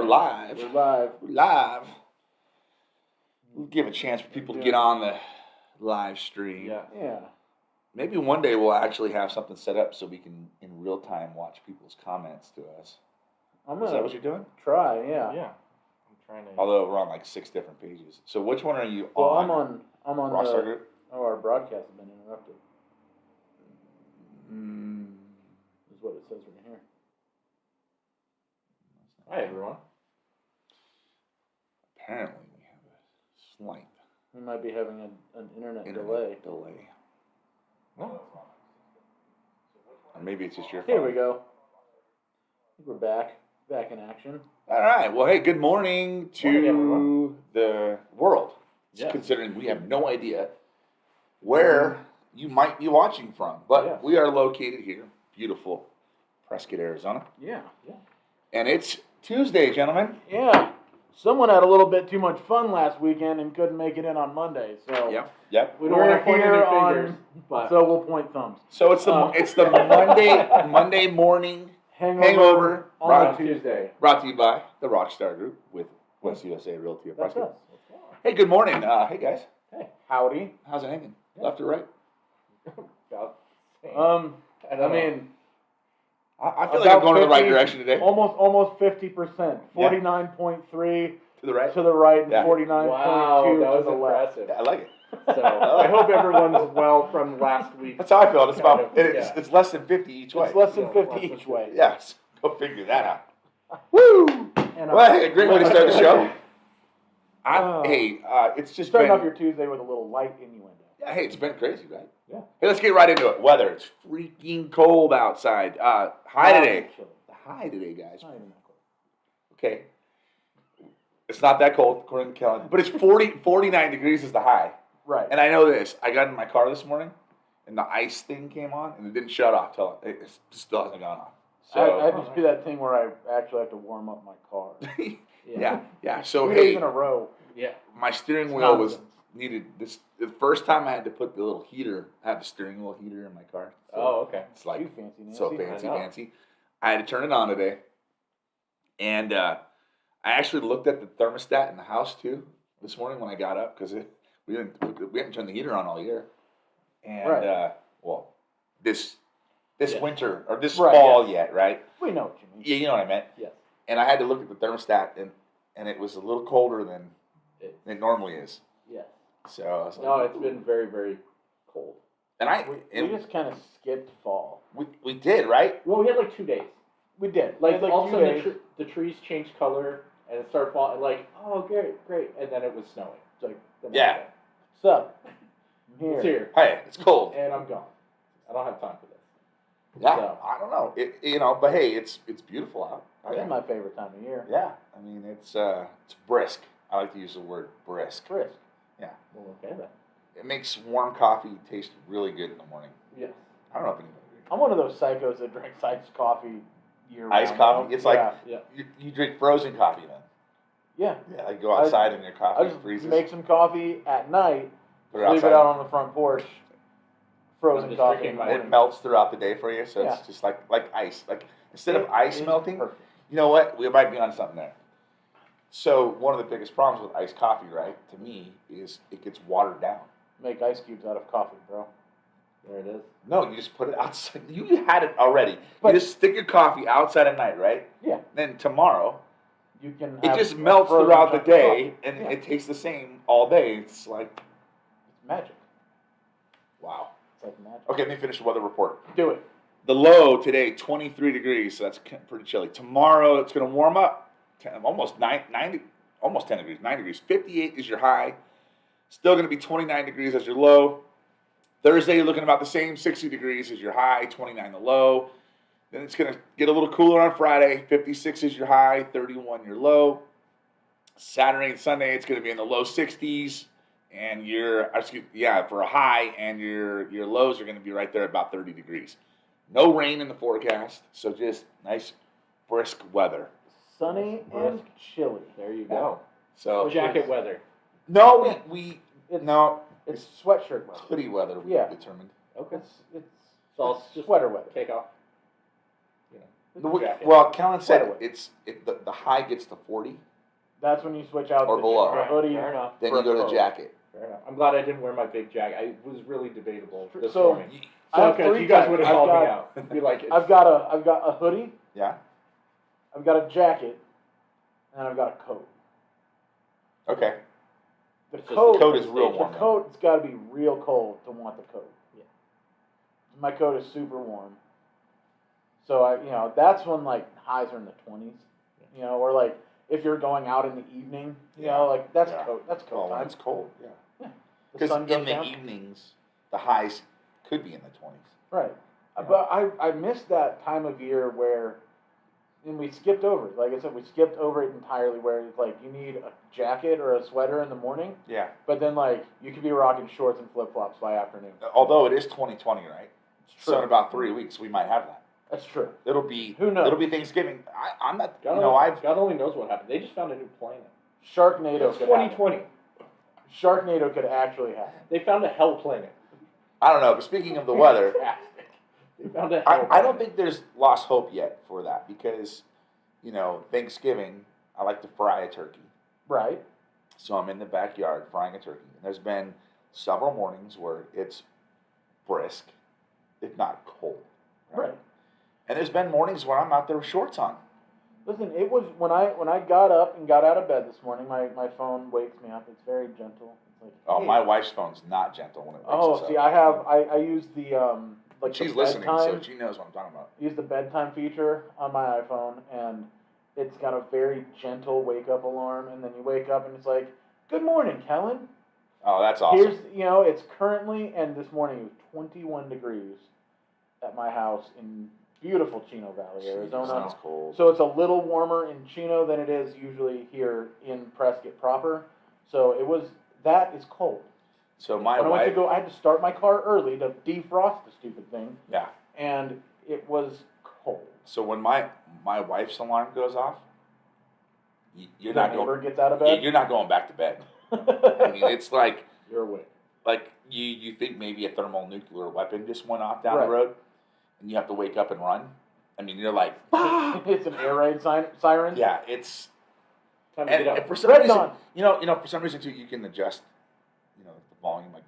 We're live. We're live. We'll give a chance for people to get on the live stream. Yeah. Maybe one day we'll actually have something set up so we can, in real time, watch people's comments to us. Is that what you're doing? Try, yeah. Yeah. I'm trying to. Although we're on like 6 different pages. So which one are you Well, on? I'm on Rockstar the. group? Oh, our broadcast has been interrupted. Is what it says right here. Hi, everyone. Apparently we have a slight We might be having an internet delay. No. Or maybe it's just your phone. Here we go. I think we're back in action. All right. Well, hey, good morning to Morning, everyone. the world. Yes. Considering we have no idea where you might be watching from. But Yes. we are located here, beautiful Prescott, Arizona. Yeah. And it's Tuesday, gentlemen. Yeah. Someone had a little bit too much fun last weekend and couldn't make it in on Monday. So Yep. We don't want to point here any on- fingers, but So we'll point thumbs. So it's the Monday morning Hangover on Right. a Tuesday. brought to you by the Rockstar Group with West USA Realty of That's Prescott. us. Hey, good morning. Hey guys, Hey, howdy. how's it hanging? Left or right? about same. I mean, I feel like I'm about going in the right 50 direction today. almost 50%. 49.3 To the right. to the right and Yeah. 49.2 wow, that to was the left. impressive. Yeah, I like it. So I hope everyone's well from last week. That's how I felt. It's Kind about of, it's less than 50 each way. It's less than Yeah, 50 less than each 50. way. Yes, go figure that out. Woo! And Well, hey, a great way to start the show. Oh. It's just starting been. off your Tuesday with a little light innuendo. Yeah, hey, it's been crazy, right? Yeah. Hey, let's get right into it. Weather. It's freaking cold outside. High today. Chilly. The high today, guys. Not even that cold. Okay. It's not that cold, according to Kellen, but it's 49 degrees is the high. Right. And I know this. I got in my car this morning, and the ice thing came on, and it didn't shut off till it still hasn't gone off. So I just do that thing where I actually have to warm up my car. yeah. So 3 days hey, in a row. Yeah. my steering It's wheel was nonsense. needed this. The first time I had to put the little heater. I have the steering wheel heater in my car. So Oh, okay. it's like You fancy Nancy. so I know. fancy. I had to turn it on today, and I actually looked at the thermostat in the house too this morning when I got up because we haven't turned the heater on all year, and Right. this Yeah. winter or this Right, fall yes. yet, right? We know what you mean. Yeah, you know what I meant. Yes. And I had to look at the thermostat, and it was a little colder than it normally is. Yes. So I was like, No, it's been very, very cold. and We just kind of skipped fall. we did, right? Well, we had like 2 days. We did. Like, We had all of a 2 sudden days. the trees changed color and it started falling. Like, oh, great. And then it was snowing. It's like, the next Yeah. day. What's up? I'm It's here. here. Hey, it's cold. And I'm gone. I don't have time for this. Yeah, So- I don't know. But hey, it's beautiful out. It's my favorite time of year. Yeah, I mean it's brisk. I like to use the word brisk. Crisp. Well, okay then. It makes warm coffee taste really good in the morning. Yes. I don't know if anybody agrees. I'm one of those psychos that drinks iced coffee year round. Iced coffee? It's like Yeah. you drink frozen coffee then. Yeah. Yeah, like go outside and your I coffee just freezes. make some coffee at night, Put it leave outside. it out on the front porch, frozen I'm just coffee. drinking in the my- It morning. melts throughout the day for you, so Yeah. it's just like ice. Like instead of It ice is melting, perfect. you know what? We might be on something there. So one of the biggest problems with iced coffee, right, to me, is it gets watered down. Make ice cubes out of coffee, bro. There it is. No, you just put it outside. You had it already. But- you just stick your coffee outside at night, right? Yeah. Then tomorrow, You can. it have just a melts frozen throughout the chunk of day, coffee. and Yeah. it tastes the same all day. It's like, It's magic. wow. It's like magic. Okay, let me finish the weather report. Do it. The low today, 23 degrees, so that's pretty chilly. Tomorrow, it's going to warm up, almost 10 degrees, 9 degrees. 58 is your high. Still going to be 29 degrees as your low. Thursday, you're looking about the same, 60 degrees is your high, 29 the low. Then it's going to get a little cooler on Friday. 56 is your high, 31 your low. Saturday and Sunday, it's going to be in the low 60s, and for a high, and your lows are going to be right there at about 30 degrees. No rain in the forecast, so just nice, brisk weather. Sunny and chilly. There you go. So Jacket weather. no, It's sweatshirt weather. hoodie weather. We Yeah. determined. Okay. It's So I'll just sweater weather. take off. Jacket. Well, Kellen Quite a said way. the high gets to 40, That's when you switch out Or the below. hoodie. Fair enough. then For you a go to coat. jacket. Fair enough. I'm glad I didn't wear my big jacket. I was really debatable this So- morning. I So, have because three you guys types. would have I've called me got- out. Be like, I've got a hoodie, Yeah. I've got a jacket, and I've got a coat. Okay. The It's just coat, the coat is real the warm. coat's got to be real cold to want the coat. Yeah. My coat is super warm. So that's when like highs are in the 20s, or like if you're going out in the evening, like that's Yeah. coat. That's coat Well, when time. it's cold, yeah. The Because sun in goes the down. evenings, the highs could be in the 20s. Right. Yeah. But I missed that time of year where, and we skipped over it. Like I said, we skipped over it entirely where it's like you need a jacket or a sweater in the morning, Yeah. but then like you could be rocking shorts and flip-flops by afternoon. Although it is 2020, right? It's So in about 3 weeks, we might have that. That's true. It'll be Who knows? It'll be Thanksgiving. I'm not. God only knows what happened. They just found a new planet. Sharknado It's could happen. 2020. Sharknado could actually happen. They found a hell planet. I don't know. But speaking of the weather, Fantastic. They found a hell I don't planet. think there's lost hope yet for that because, Thanksgiving, I like to fry a turkey. Right. So I'm in the backyard frying a turkey. And there's been several mornings where it's brisk, if not cold. Right. And there's been mornings where I'm out there with shorts on. Listen, it was when I got up and got out of bed this morning. My phone wakes me up. It's very gentle. It's like, Oh, hey. my wife's phone's not gentle when it wakes us Oh, see, up. I use the like She's the listening, so bedtime. she knows what I'm talking about. Use the bedtime feature on my iPhone, and it's got a very gentle wake up alarm. And then you wake up and it's like, "Good morning, Kellen." Oh, that's awesome. Here's it's currently and this morning it was 21 degrees at my house in beautiful Chino Valley, Jeez, Arizona. sounds cold. So it's a little warmer in Chino than it is usually here in Prescott proper. So that is cold. So my When I went to wife, go, I had to start my car early to defrost the stupid thing, yeah. and it was cold. So when my wife's alarm goes off, you're The not neighbor going. gets out of Yeah, bed. you're not going back to bed. I mean, it's like You're awake. you think maybe a thermonuclear weapon just went off down Right. the road, and you have to wake up and run. I mean, you're like, ah! It's an air raid siren. Yeah, it's Time to and, get and up. for some Red reason, dawn. for some reason too, you can adjust, the volume, like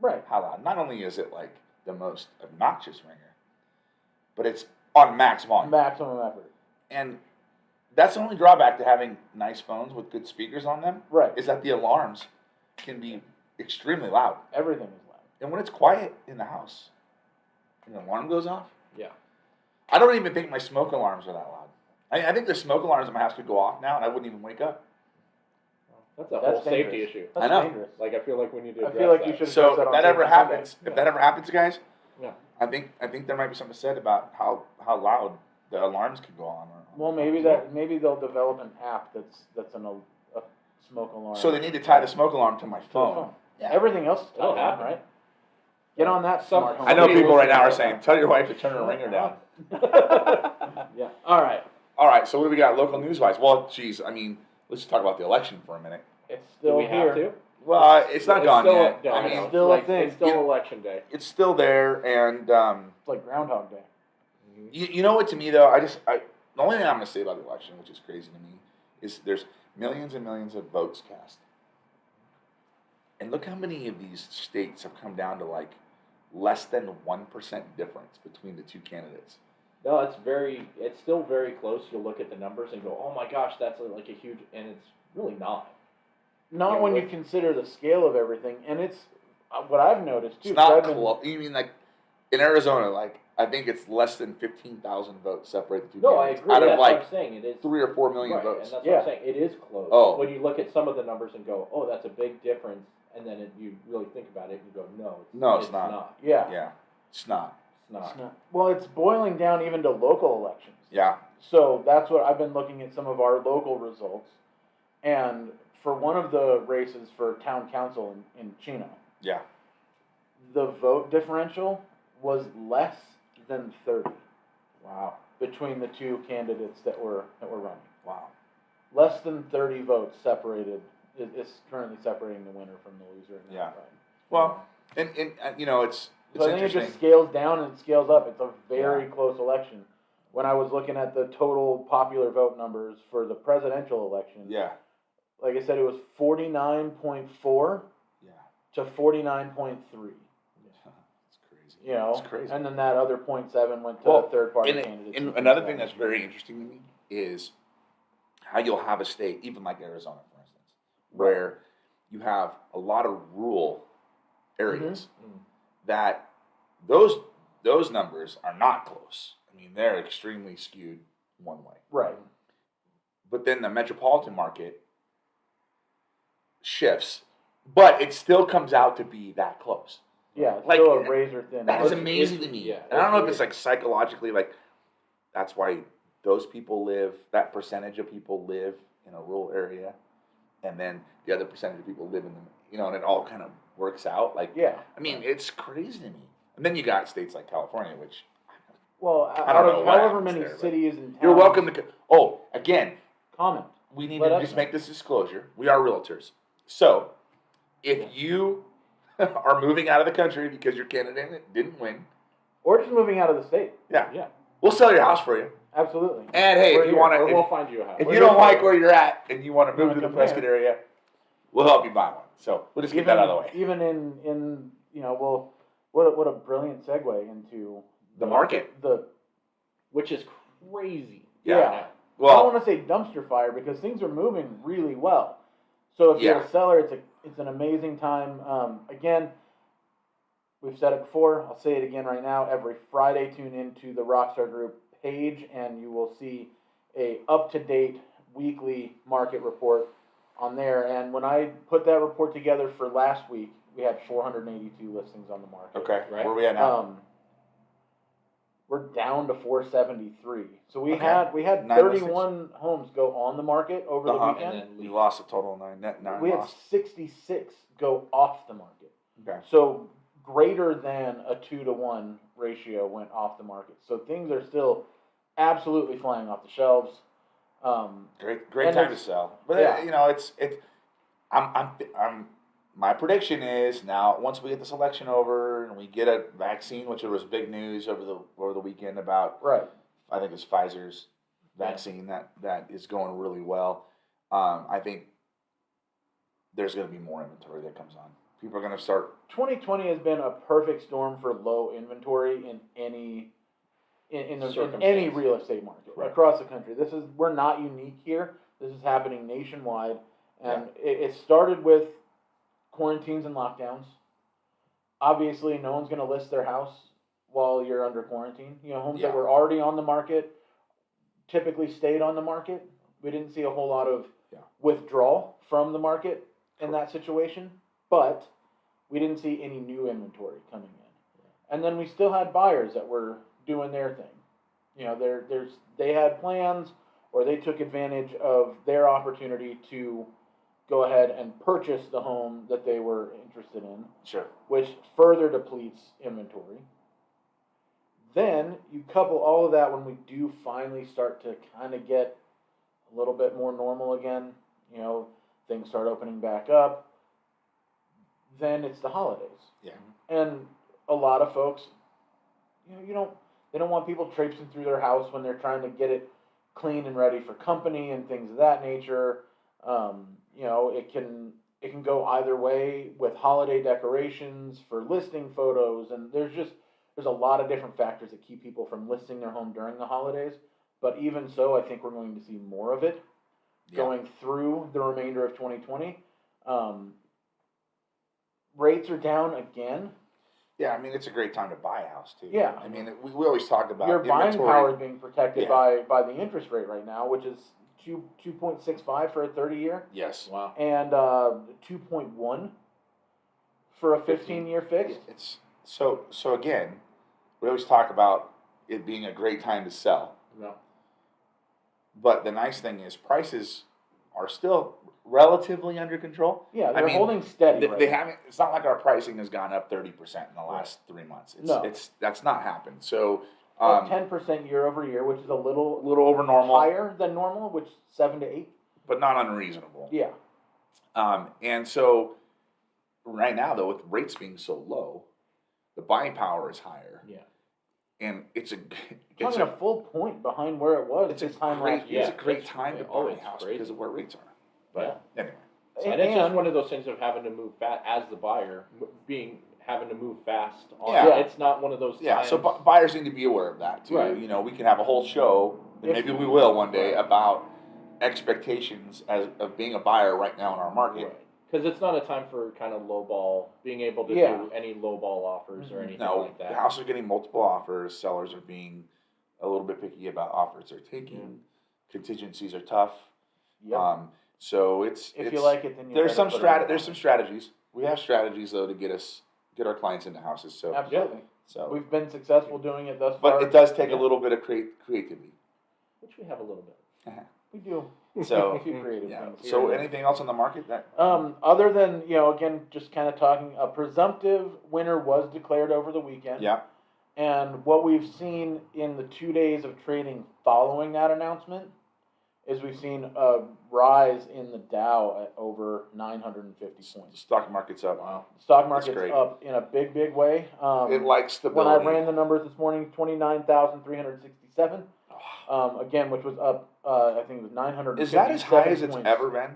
Right. how loud. Not only is it like the most obnoxious ringer, but it's on max volume. Maximum effort. And that's the only drawback to having nice phones with good speakers on them, Right. is that the alarms can be extremely loud. Everything is loud. And when it's quiet in the house, and the alarm goes off, Yeah. I don't even think my smoke alarms are that loud. I think the smoke alarms in my house could go off now, and I wouldn't even wake up. That's a That's whole safety dangerous. issue. That's I know. dangerous. Like, I feel like we need to I address feel like that. you should- So address that if on that ever Safety Sunday. happens, if that ever happens, guys, Yeah. I think there might be something said about how loud the alarms can go on. Well, maybe they'll develop an app that's a smoke alarm. So they need to tie the smoke alarm to my to the phone. Yeah. Everything else is It'll tied on, happen. right? Get on that Some- smart home. I know Somebody people right now are listening saying, "Tell your wife to turn her ringer down." Yeah. All right. All right, so what do we got local news wise? Well, geez, I mean, let's just talk about the election for a minute. It's Do still we here. have to? Well, it's not gone still, yet. No, I no, mean, it's still a like, thing. It's still You know- election day. it's still there, and It's like Groundhog Day. you know what? To me, though, the only thing I'm going to say about the election, which is crazy to me, is there's millions and millions of votes cast, and look how many of these states have come down to like less than 1% difference between the two candidates. No, it's still very close. You'll look at the numbers and go, oh my gosh, that's like a huge, and it's really not. Not Yeah, when you with- consider the scale of everything, and it's what I've noticed too. It's not 'cause I've been- close. You mean like in Arizona, like I think it's less than 15,000 votes separate the two No, I candidates agree. out That's of what like I'm saying. It is 3 or 4 million right, votes. and that's Yeah. what I'm saying. It is close. Oh. When you look at some of the numbers and go, oh, that's a big difference, and then you really think about it and you go, no, it's not. Yeah. Yeah, it's not. It's not. It's not. Well, it's boiling down even to local elections. Yeah, So that's what I've been looking at some of our local results, and for one of the races for town council in Chino, yeah. the vote differential was less than 30 Wow. between the two candidates that were running. Wow. Less than 30 votes separated is currently separating the winner from the loser. in that Yeah. ride. Well, and it's So I think it interesting. just scales down and it scales up. It's a very Yeah. close election. when I was looking at the total popular vote numbers for the presidential election, Yeah. like I said, it was 49.4 Yeah. to 49.3. It's crazy. You know, It's crazy. and then that other 0.7 went to Well, third party and, candidates. and another thing that's very interesting to me is how you'll have a state, even like Arizona, for instance, where you have a lot of rural areas that those numbers are not close. I mean, they're extremely skewed one way. Right. But then the metropolitan market shifts, but it still comes out to be that close. Yeah, it's Like, still a razor thin. That is line. amazing to me. Yeah, And I don't know if weird. it's like psychologically, like that's why those people live, that percentage of people live in a rural area, and then the other percentage of people live in the, and it all kind of works out. Like, Yeah. I mean, it's crazy to me. And then you got states like California, which Well, I out don't of know what however happens many there, but cities and towns. you're welcome to. Oh, again, comment. we need Let to us just know. make this disclosure. We are realtors. So, if you are moving out of the country because your candidate didn't win, Or just moving out of the state. Yeah. we'll sell your house for you. Absolutely. And hey, We're if you here. want Or to, we'll find you a house. if We're you here don't for like you. where you're at and you want to move Wanna to the come Prescott there. area, we'll help you buy one. So we'll just get that out of the way. Even in what a brilliant segue into The market. Which is crazy. Yeah. right now. I don't Well, want to say dumpster fire because things are moving really well. So if you're Yeah. a seller, it's an amazing time. Again, we've said it before. I'll say it again right now. Every Friday, tune into the Rockstar Group page, and you will see a up-to-date weekly market report on there. And when I put that report together for last week, we had 482 listings on the market. okay. Right. Where are we at now? We're down to 473. So we Okay. had 9 31 homes go on the market over the Uh-huh. weekend. And then We lost a total of 9 We had lost. 66 go off the market. Okay. So greater than a 2-to-1 ratio went off the market. So things are still absolutely flying off the shelves. Great and time to it's- sell. But yeah. it's I'm my prediction is now once we get this election over and we get a vaccine, which was big news over the weekend about Right. I think it's Pfizer's vaccine that is going really well. I think there's going to be more inventory that comes on. People are going to start. 2020 has been a perfect storm for low inventory in any in any Circumstance. real estate market Right. across the country. We're not unique here. This is happening nationwide, and it started with quarantines and lockdowns. Obviously, no one's going to list their house while you're under quarantine. Homes that Yeah. were already on the market typically stayed on the market. We didn't see a whole lot of withdrawal from the market in that situation, but we didn't see any new inventory coming in. And then we still had buyers that were doing their thing. They had plans, or they took advantage of their opportunity to go ahead and purchase the home that they were interested in, Sure. which further depletes inventory. Then you couple all of that when we do finally start to kind of get a little bit more normal again, things start opening back up, then it's the holidays. Yeah. And a lot of folks, they don't want people traipsing through their house when they're trying to get it clean and ready for company and things of that nature. It can go either way with holiday decorations for listing photos, and there's a lot of different factors that keep people from listing their home during the holidays. But even so, I think we're going to see more of it going through the remainder of 2020. Rates are down again. Yeah, I mean it's a great time to buy a house too. Yeah. I mean we always talk about Your buying inventory. power is being protected Yeah. by the interest rate right now, which is 2.65 for a 30-year Yes. Wow. and 2.1 for a 15-year fixed. It's so again, we always talk about it being a great time to sell. No. But the nice thing is prices are still relatively under control. Yeah, they're I mean, holding steady. They haven't. It's not like our pricing has gone up 30% in the last 3 months. That's not happened. So 10% year over year, which is a little over normal, higher than normal, which 7 to 8. but not unreasonable. Yeah. And so right now, though, with rates being so low, the buying power is higher. Yeah. and it's a It's a full point behind where it was this time last year. It's a great time to buy a house crazy. because of where rates are. But anyway. And it's just one of those things of having to move fast as the buyer, having to move fast. It's not one of those times. Yeah, so buyers need to be aware of that too. Right. You know, we can have a whole show, and maybe we will one day, about expectations of being a buyer right now in our market. Right. Because it's not a time for kind of lowball, being able to do any lowball offers or anything like that. The houses are getting multiple offers. Sellers are being a little bit picky about offers they're taking. Contingencies are tough. Yep. So it's if you like it, then you there's some strategies. We have strategies though to get our clients into houses. So absolutely. So we've been successful doing it thus far. But it does take a little bit of creativity. Which we have a little bit. We do. So a few creative things. So anything else on the market that? Other than again, just kind of talking, a presumptive winner was declared over the weekend. Yeah. And what we've seen in the 2 days of trading following that announcement is we've seen a rise in the Dow at over 950 points. The stock market's up. Wow. The stock market's up in a big way. It likes stability. When I ran the numbers this morning, 29,367. Again, which was up, I think it was 900. Is that as high as it's ever been?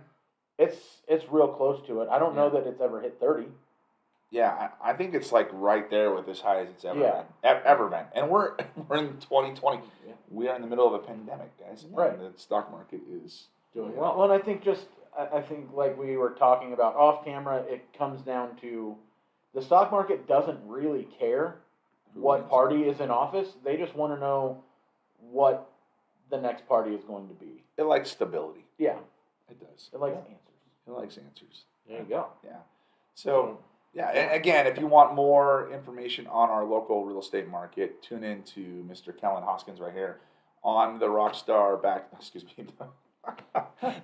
It's real close to it. I don't know that it's ever hit 30. Yeah, I think it's like right there with as high as it's ever been. And we're in 2020. Yeah. We are in the middle of a pandemic, guys. Right. And the stock market is doing well. Well, and I think like we were talking about off camera, it comes down to the stock market doesn't really care what party is in office. They just want to know what the next party is going to be. It likes stability. Yeah. It does. It likes answers. It likes answers. There you go. Yeah. So, and again, if you want more information on our local real estate market, tune in to Mr. Kellen Hoskins right here on the Rockstar the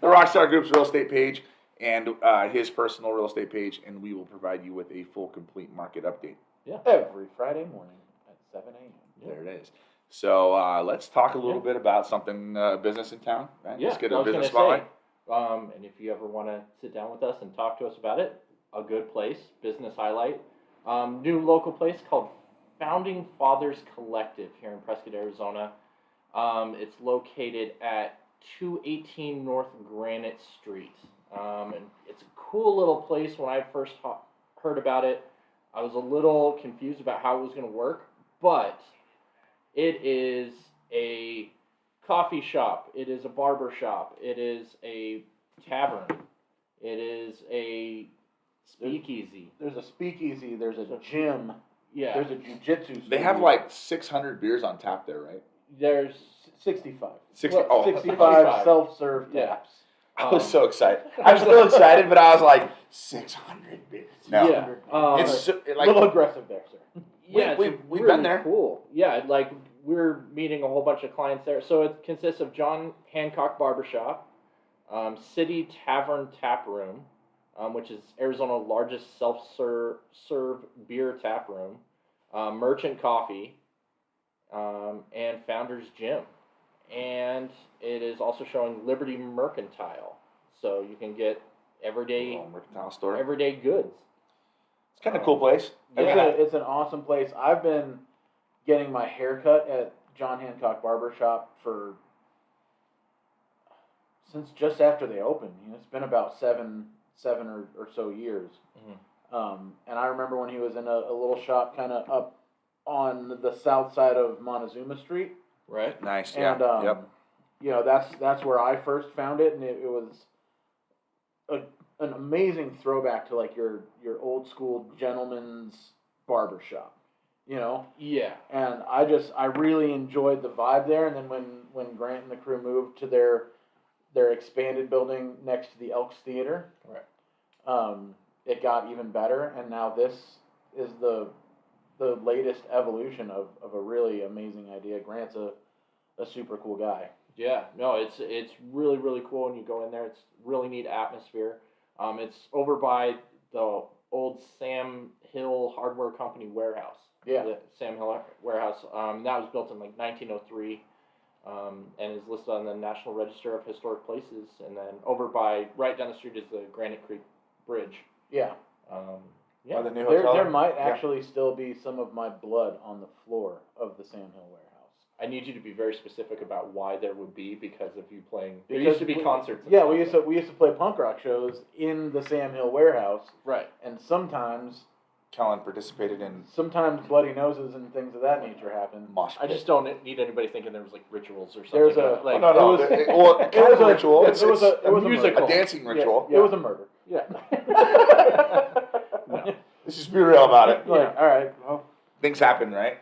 Rockstar Group's real estate page and his personal real estate page, and we will provide you with a full, complete market update. Yeah. Every Friday morning at 7 a.m. There it is. So let's talk a little bit about something business in town. Right? Yeah, let's get a business spotlight. And if you ever want to sit down with us and talk to us about it, a good place, business highlight. New local place called Founding Fathers Collective here in Prescott, Arizona. It's located at 218 North Granite Street. And it's a cool little place. When I first heard about it, I was a little confused about how it was going to work, but it is a coffee shop. It is a barber shop. It is a tavern. It is a speakeasy. There's a speakeasy. There's a gym. Yeah. There's a jiu-jitsu studio. They have like 600 beers on tap there, right? There's 65. 65 self-serve taps. I was so excited. I'm still excited, but I was like, 600 beers. No. Yeah. It's a little aggressive there, sir. Yeah, we've really been there. Cool. Yeah, like we're meeting a whole bunch of clients there. So it consists of John Hancock Barbershop, City Tavern Tap Room, which is Arizona's largest self-serve beer tap room, Merchant Coffee, and Founders Gym. And it is also showing Liberty Mercantile, so you can get everyday mercantile store, everyday goods. It's kind of a cool place. It's an awesome place. I've been getting my hair cut at John Hancock Barbershop since just after they opened. It's been about seven or so years. Mm-hmm. And I remember when he was in a little shop kind of up on the south side of Montezuma Street. Right. Nice. And that's where I first found it, and it was an amazing throwback to like your old school gentleman's barbershop. Yeah. And I really enjoyed the vibe there. And then when Grant and the crew moved to their expanded building next to the Elks Theater, right. It got even better. And now this is the latest evolution of a really amazing idea. Grant's a super cool guy. Yeah, no, it's really, really cool when you go in there. It's really neat atmosphere. It's over by the old Sam Hill Hardware Company warehouse. Yeah. The Sam Hill warehouse. That was built in like 1903 and is listed on the National Register of Historic Places. And then right down the street is the Granite Creek Bridge. Yeah. Yeah. Or the new There, hotel. there might Yeah. actually still be some of my blood on the floor of the Sam Hill warehouse. I need you to be very specific about why there would be because of you playing. There Because used to be concerts. Yeah, we used to play punk rock shows in the Sam Hill warehouse, Right. and sometimes Kellen participated in bloody noses and things of that nature happen. mosh I pit. just don't need anybody thinking there was like rituals or something. There's a- like, no, it was- well, it kind was of a- ritual. it It's was a- a musical. a dancing ritual. It was a murder. Yeah. No. Let's just be real about it. Like, all right, well, Things happen, right?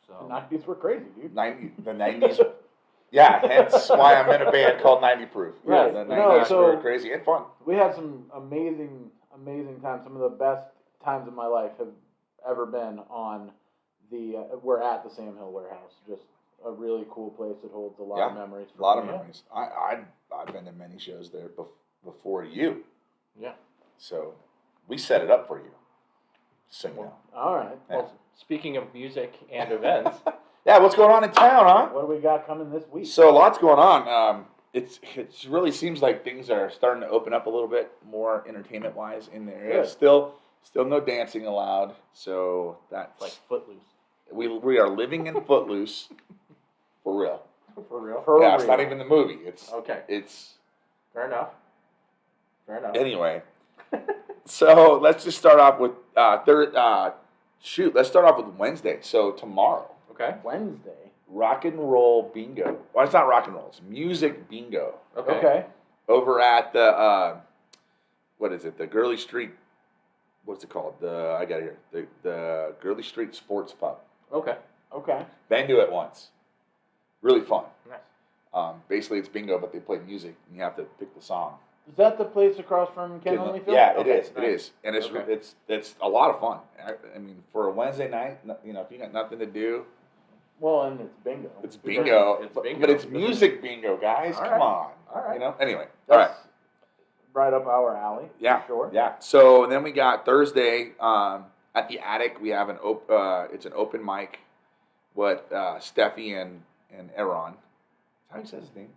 the So 90s were crazy, dude. The 90s. Yeah, hence why I'm in a band called 90 Proof. Right. The No, 90s so- were crazy and fun. We had some amazing times. Some of the best times of my life have ever been on the. We're at the Sam Hill warehouse. Just a really cool place that holds a lot of Yeah, memories. A lot of me. memories. I've been to many shows there before you. yeah. So we set it up for you. So you know. All right. Yeah. Well, speaking of music and events, Yeah, what's going on in town, huh? What do we got coming this week? So lots going on. It really seems like things are starting to open up a little bit more entertainment wise in the area. Good. Still no dancing allowed. So that's like Footloose. we are living in Footloose for real. For real? For Yeah, it's real. not even the movie. Okay. It's Fair enough. anyway. So let's just start off with let's start off with Wednesday. So tomorrow, Okay. Wednesday. rock and roll bingo. Well, it's not rock and roll. It's music bingo Okay. over at the what is it? The Gurley Street. What's it called? I got it here. The Gurley Street Sports Pub. Okay. Okay. Been to it once. Really fun. Nice. Basically, it's bingo, but they play music, and you have to pick the song. Is that the place across from Ken Honeyfield? Yeah, Okay, it is. It nice. is, and it's Okay. it's a lot of fun. I mean, for a Wednesday night, if you got nothing to do, Well, and it's bingo. it's bingo. It's but- bingo. But it's music bingo, guys. All Come right. on. All right. Anyway. All right. That's right up our alley. Yeah. For sure. Yeah. So then we got Thursday at the Attic. We have it's an open mic with Steffi and Aaron. How do you say his name?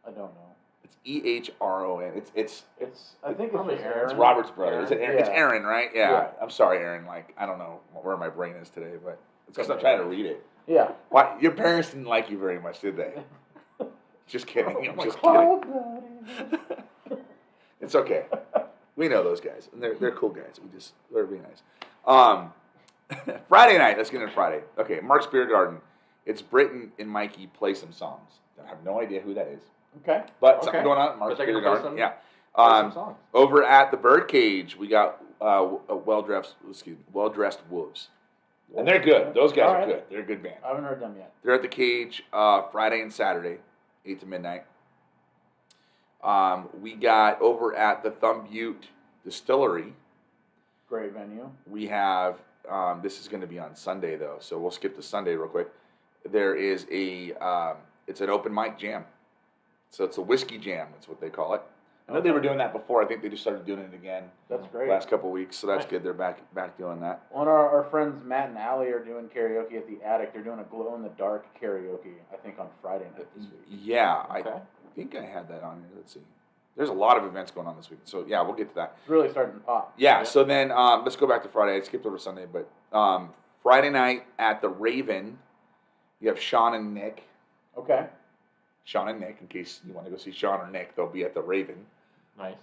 I don't know. It's Ehron. It's I think it's Probably just Aaron. Aaron. It's Robert's brother. Is it Aaron? Yeah. It's Aaron, right? Yeah. Yeah. I'm sorry, Aaron. Like, I don't know where my brain is today, but it's because I'm trying to read it. Yeah. Why? Your parents didn't like you very much, did they? Just kidding. I'm just kidding. Cold-blooded. It's okay. We know those guys, and they're cool guys. They're being nice. Friday night. Let's get into Friday. Okay, Mark's Beer Garden. It's Britton and Mikey play some songs. I have no idea who that is, Okay. but Okay. something going on at Mark's But they're Beer gonna play Garden. some- Yeah. Play some songs. Over at the Birdcage, we got well-dressed wolves, and they're good. Those guys All are right. good. They're a good band. I haven't heard them yet. They're at the Cage Friday and Saturday, 8 to midnight. We got over at the Thumb Butte Distillery. Great venue. We have this is going to be on Sunday though, so we'll skip to Sunday real quick. There is it's an open mic jam, so it's a whiskey jam. That's what they call it. I know they were doing that before. I think they just started doing it again That's great. last couple of weeks, so that's Nice. good. They're back doing that. One of our friends, Matt and Allie, are doing karaoke at the Attic. They're doing a glow-in-the-dark karaoke, I think, on Friday night this week. Yeah, Okay. I think I had that on here. Let's see. There's a lot of events going on this week, so yeah, we'll get to that. It's really starting to pop. Yeah, Yeah. so then let's go back to Friday. I skipped over Sunday, but Friday night at the Raven, you have Sean and Nick. Okay. Sean and Nick, in case you want to go see Sean or Nick, they'll be at the Raven. Nice.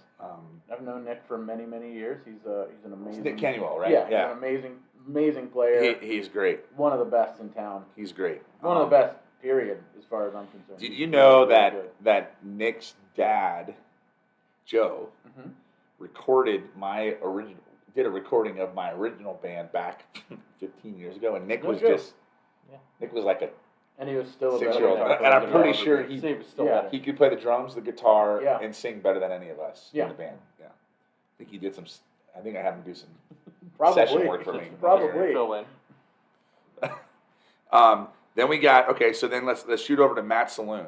I've known Nick for many, many years. He's an It's amazing. Nick Cannuel, right? Yeah, he's an amazing player. He's great. One of the best in town. He's great. One of the best, period, as far as I'm concerned. Did He's you know really, really good. that Nick's dad, Joe, Mhm. did a recording of my original band back 15 years ago, and Nick No was joke. Yeah. Nick was like And he was still a 6-year-old, better and I'm guitar pretty player sure than me. he He was still Yeah. better. he could play the drums, the guitar, Yeah. and sing better than any of us Yeah. in the band. Yeah, I think he did some. I think I had him do some Probably. session work for me. Probably. Fill in. Then we got so then let's shoot over to Matt's Saloon.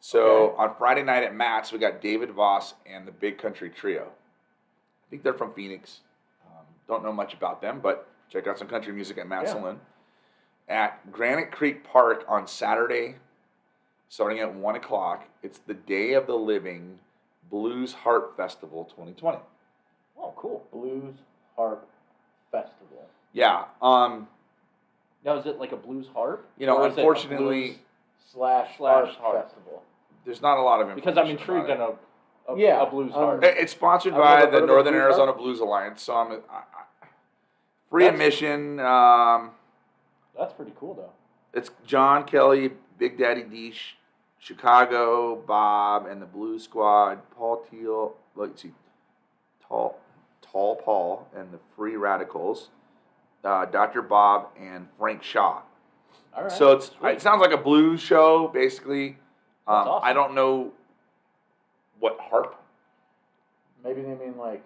So Okay. on Friday night at Matt's, we got David Voss and the Big Country Trio. I think they're from Phoenix. Don't know much about them, but check out some country music at Matt's Yeah. Saloon. At Granite Creek Park on Saturday, starting at 1 o'clock, it's the Day of the Living Blues Harp Festival 2020. Oh, cool. Blues Harp Festival. Yeah. Now, is it like a blues harp? You know, Or is it a unfortunately, blues- Slash Slash Harp harp. Festival. there's not a lot of because I'm information intrigued about in a Yeah, blues harp. It's sponsored I've by never the heard of a Northern blues Arizona harp. Blues Alliance, so free That's- admission. That's pretty cool, though. It's John Kelly, Big Daddy Deesh, Chicago, Bob, and the Blues Squad, Paul Teal, let's see, Tall Paul, and the Free Radicals, Dr. Bob, and Frank Shaw. All right. So Sweet. it sounds like a blues show, basically. That's awesome. I don't know what harp. Maybe they mean like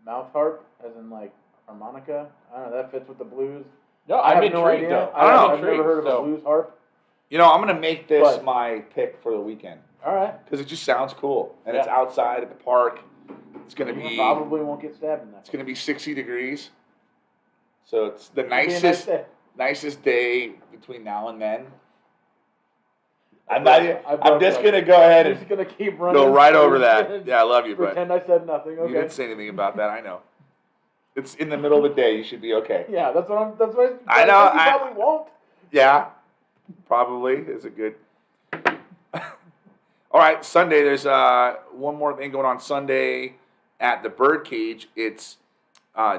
mouth harp, as in like harmonica. I don't know. That fits with the blues. No, I I'm have no intrigued, idea. though. I don't know. I've never heard of so- a blues harp. You know, I'm going to make this But- my pick for the weekend All right. because it just sounds cool. And it's Yeah. outside at the park. It's going to You be probably won't get stabbed in that. It's going to be 60 degrees. So it's the It'll be a nice nicest day. nicest day between now and then. I I'm not. broke- I I'm broke just that. going to go ahead I'm and just gonna keep running. go right over through that. and Yeah, I love you, but Pretend I said nothing. Okay. you didn't say anything about that. I know. It's in the middle of the day. You should be okay. Yeah, that's what I'm. That's what I know, You I- probably won't. Yeah, probably is a good. All right, Sunday. There's one more thing going on Sunday at the Birdcage. It's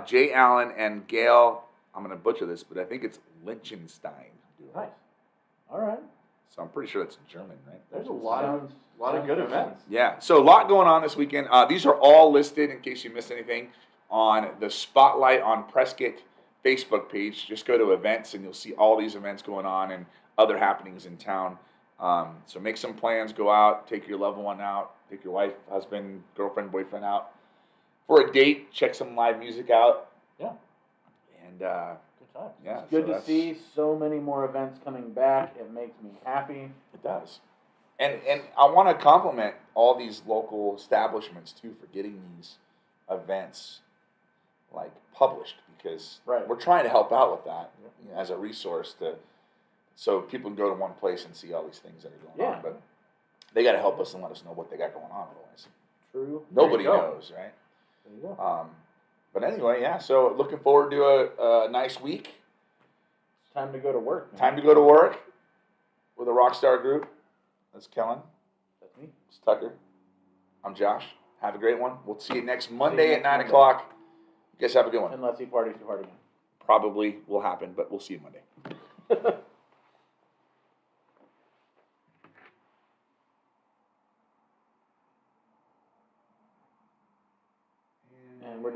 Jay Allen and Gail. I'm going to butcher this, but I think it's Lichtenstein. Nice. All right. So I'm pretty sure that's German, right? There's a lot of Sounds good fun. events. Yeah, so a lot going on this weekend. These are all listed in case you missed anything on the Spotlight on Prescott Facebook page. Just go to events and you'll see all these events going on and other happenings in town. So make some plans, go out, take your loved one out, take your wife, husband, girlfriend, boyfriend out for a date. Check some live music out. Yeah. And Good time. yeah, It's good so to that's- see so many more events coming back. It makes me happy. It does. And I want to compliment all these local establishments too for getting these events like published because Right. we're trying to help out with that you know, as a resource so people can go to one place and see all these things that are going Yeah. on. But they got to help us and let us know what they got going on. Otherwise, True. nobody go. knows, right? There you go. But anyway, yeah. So looking forward to a nice week. It's time to go to work. man. Time to go to work with a Rockstar group. That's Kellen. That's me. It's Tucker. I'm Josh. Have a great one. We'll see you next Monday you at next 9 Monday. o'clock. You guys have a good one. Unless he parties too hard again. Probably will happen, but we'll see you Monday.